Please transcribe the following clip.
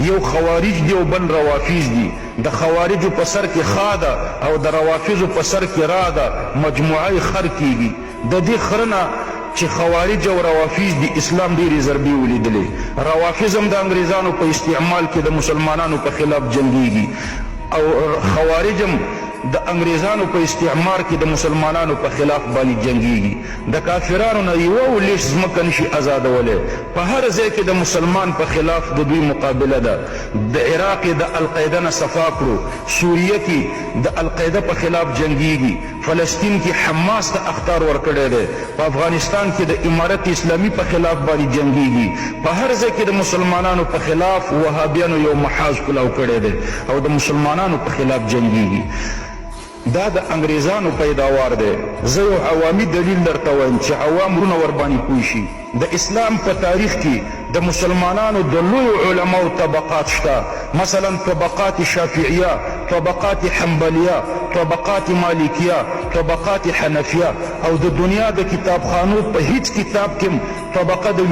یو خوارج دی او بل روافیز دی. د خوارجو په سر کې خا ده او د روافیزو په سر کې را ده، مجموعه خر کیږي. د دې خرنه چې خوارج او روافیز دی اسلام ډېرې ضربې ولیدلې. روافیز هم د انګریزانو په استعمال کې د مسلمانانو په خلاف جنګیږي او خوارج هم د انګریزانو په استعمار کې د مسلمانانو په خلاف باندې جنګیږي. د کافرانو نه یوه لیش ځمکه نشي ازادولی. په هر ځای کې د مسلمان په خلاف د دوی مقابله ده. د عراق د القاعده نه صفا کړو، سوریه کې د القاعده په خلاف جنګیږي، فلسطین کې حماس ته اخطار ورکړی دی، په افغانستان کې د امارت اسلامي په خلاف باندې جنګیږي. په هر ځای کې د مسلمانانو په خلاف وهابیانو یو محاذ کلاو کړی دی او د مسلمانانو په خلاف جنګیږي. دا د انګریزانو پیداوار دی. زه یو عوامي دلیل درته وایم چې عوام رونه ورباندې پوه شي. د اسلام په تاریخ کې د مسلمانانو د لویو علماو طبقات شته، مثلا طبقات شافعیه، طبقات حنبلیه، طبقات مالکیه، طبقات حنفیه، او د دنیا د کتابخانو په هیڅ کتاب کې طبقه د